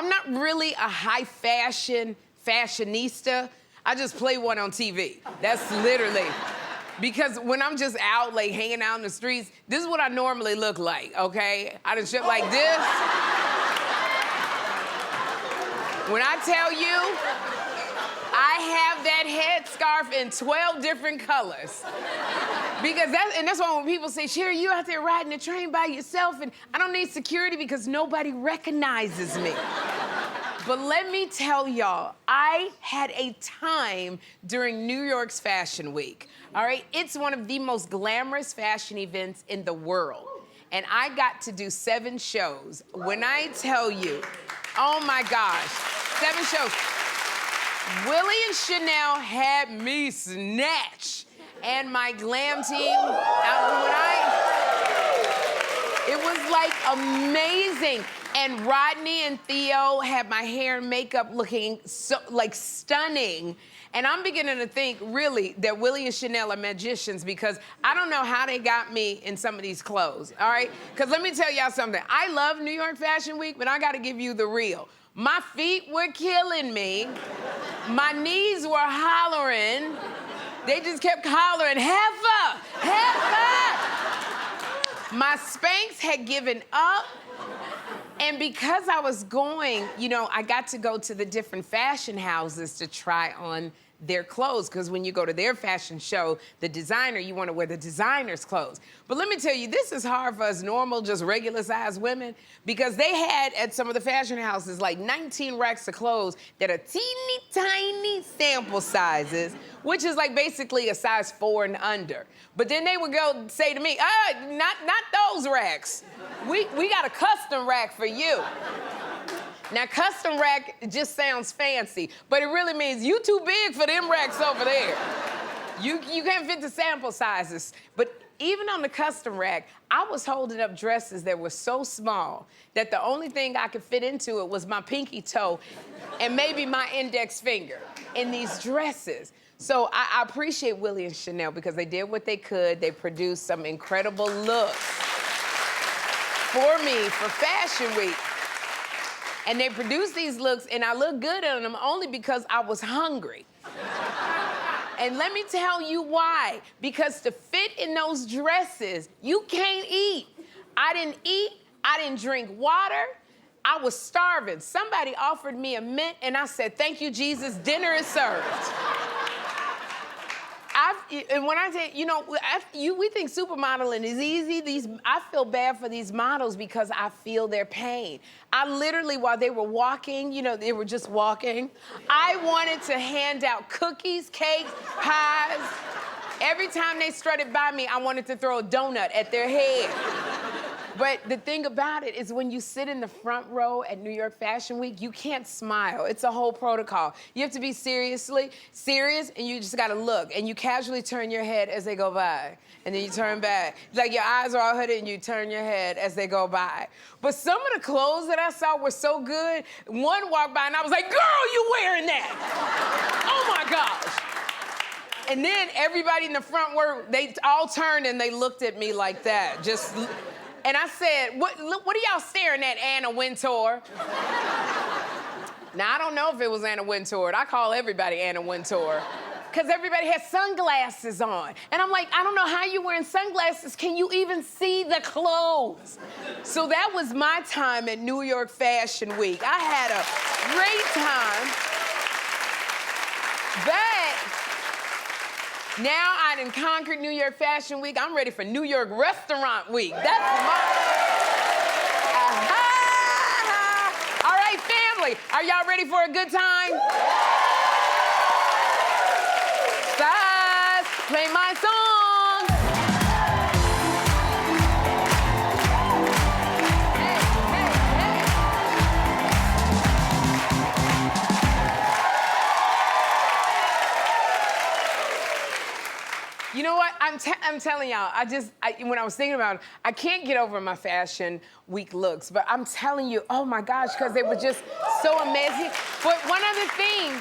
I'm not really a high fashion fashionista. I just play one on TV. That's literally. Because when I'm just out, like, hanging out in the streets, this is what I normally look like, okay? I done shit like this. When I tell you, I have that headscarf in 12 different colors. Because that's why when people say, Sherri, you out there riding the train by yourself, and I don't need security because nobody recognizes me. But let me tell y'all, I had a time during New York's Fashion Week, all right? It's one of the most glamorous fashion events in the world. And I got to do 7 shows. When I tell you, oh my gosh, 7 shows. Willie and Chanel had me snatched. And my glam team, it was like amazing. And Rodney and Theo had my hair and makeup looking so, like, stunning. And I'm beginning to think, really, that Willie and Chanel are magicians because I don't know how they got me in some of these clothes, all right? Because let me tell y'all something. I love New York Fashion Week, but I got to give you the real. My feet were killing me. My knees were hollering. They just kept hollering, heifer, heifer. My Spanx had given up. And because I was going, you know, I got to go to the different fashion houses to try on their clothes, because when you go to their fashion show, the designer, you want to wear the designer's clothes. But let me tell you, this is hard for us normal, just regular-sized women, because they had at some of the fashion houses like 19 racks of clothes that are teeny tiny sample sizes, which is like basically a size 4 and under. But then they would go say to me, not those racks. We got a custom rack for you. Now, custom rack just sounds fancy, but it really means you too big for them racks over there. You can't fit the sample sizes. But even on the custom rack, I was holding up dresses that were so small that the only thing I could fit into it was my pinky toe and maybe my index finger in these dresses. So I appreciate Willie and Chanel because they did what they could. They produced some incredible looks for me for Fashion Week. And they produced these looks, and I looked good in them only because I was hungry. And let me tell you why. Because to fit in those dresses, you can't eat. I didn't eat, I didn't drink water, I was starving. Somebody offered me a mint, and I said, thank you, Jesus, dinner is served. And when I say, you know, we think supermodeling is easy. I feel bad for these models because I feel their pain. I literally, while they were walking, you know, they were just walking, I wanted to hand out cookies, cakes, pies. Every time they strutted by me, I wanted to throw a donut at their head. But the thing about it is when you sit in the front row at New York Fashion Week, you can't smile. It's a whole protocol. You have to be serious, and you just gotta look. And you casually turn your head as they go by. And then you turn back. Like your eyes are all hooded and you turn your head as they go by. But some of the clothes that I saw were so good. One walked by and I was like, girl, you wearing that? Oh my gosh. And then everybody in the front they all turned and they looked at me like that. And I said, what are y'all staring at, Anna Wintour? Now, I don't know if it was Anna Wintour. I call everybody Anna Wintour. Because everybody has sunglasses on. And I'm like, I don't know how you're wearing sunglasses. Can you even see the clothes? So that was my time at New York Fashion Week. I had a great time. But now I done conquered New York Fashion Week. I'm ready for New York Restaurant Week. That's my... All right, family, are y'all ready for a good time? Size, play my song. Hey, hey, hey. You know what? I'm telling y'all, when I was thinking about it, I can't get over my Fashion Week looks, but I'm telling you, oh my gosh, because they were just so amazing. But one other thing,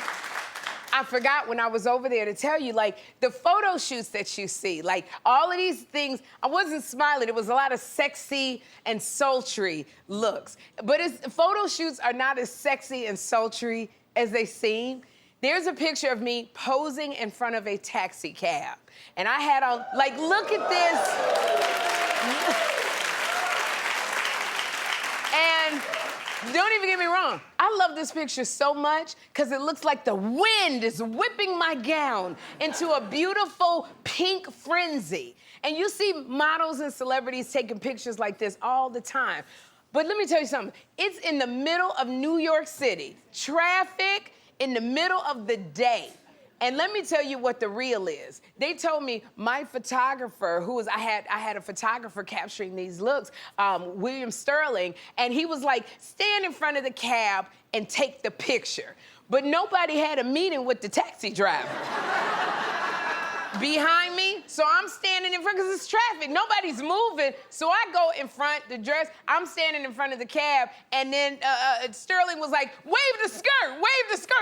I forgot when I was over there to tell you, like, the photo shoots that you see, like, all of these things, I wasn't smiling. It was a lot of sexy and sultry looks. But photo shoots are not as sexy and sultry as they seem. There's a picture of me posing in front of a taxi cab. And I had on, like, look at this. And don't even get me wrong, I love this picture so much because it looks like the wind is whipping my gown into a beautiful pink frenzy. And you see models and celebrities taking pictures like this all the time. But let me tell you something, it's in the middle of New York City, traffic in the middle of the day. And let me tell you what the real is. They told me my photographer, I had a photographer capturing these looks, William Sterling, and he was like, stand in front of the cab and take the picture. But nobody had a meeting with the taxi driver. Behind me, so I'm standing in front because it's traffic. Nobody's moving, so I go in front, the dress, I'm standing in front of the cab, and then Sterling was like, wave the skirt,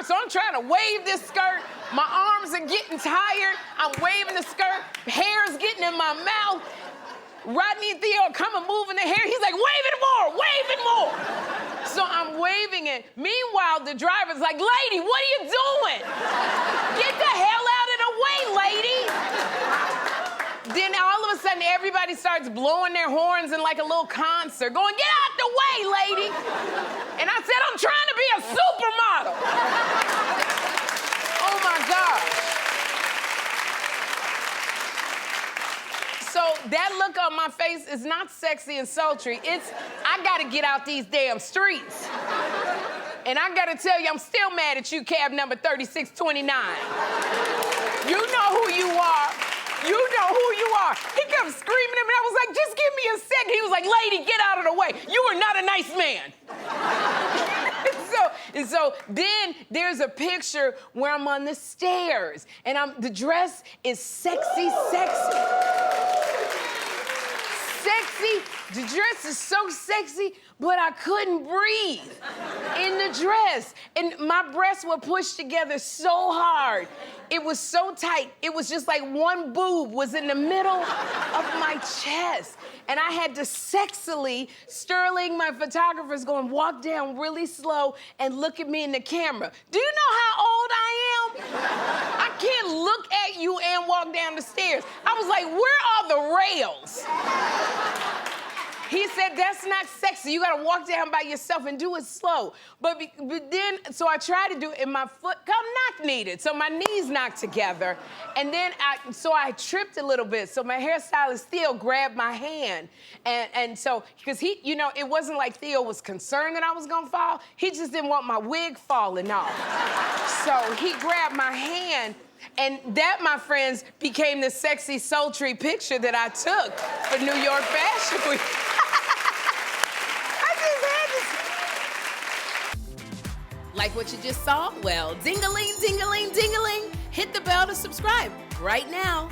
So I'm trying to wave this skirt. My arms are getting tired. I'm waving the skirt, hair's getting in my mouth. Rodney and Theo are coming, moving the hair. He's like, wave it more. So I'm waving it. Meanwhile, the driver's like, lady, what are you doing? Get the hell out of the way, lady. Then all of a sudden, everybody starts blowing their horns in like a little concert, going, get out the way, lady. And I said, I'm trying to be a supermodel. Oh my gosh. So that look on my face is not sexy and sultry. It's, I gotta get out these damn streets. And I gotta tell you, I'm still mad at you, cab number 3629. You know who you are. You know who you are. He kept screaming at me. I was like, just give me a second. He was like, lady, get out of the way. You are not a nice man. And so then there's a picture where I'm on the stairs and the dress is sexy. The dress is so sexy, but I couldn't breathe in the dress. And my breasts were pushed together so hard. It was so tight. It was just like one boob was in the middle of my chest. And I had to sexily, Sterling, my photographer's going, walk down really slow and look at me in the camera. Do you know how old I am? I can't look at you and walk down the stairs. I was like, where are the rails? He said, that's not sexy. You gotta walk down by yourself and do it slow. But then, so I tried to do it and my foot got knock kneed. So my knees knocked together. And then I tripped a little bit. So my hairstylist, Theo, grabbed my hand. And so, because he, you know, it wasn't like Theo was concerned that I was gonna fall. He just didn't want my wig falling off. So he grabbed my hand. And that, my friends, became the sexy, sultry picture that I took for New York Fashion Week. Like what you just saw? Well, ding-a-ling, ding-a-ling, ding-a-ling. Hit the bell to subscribe right now.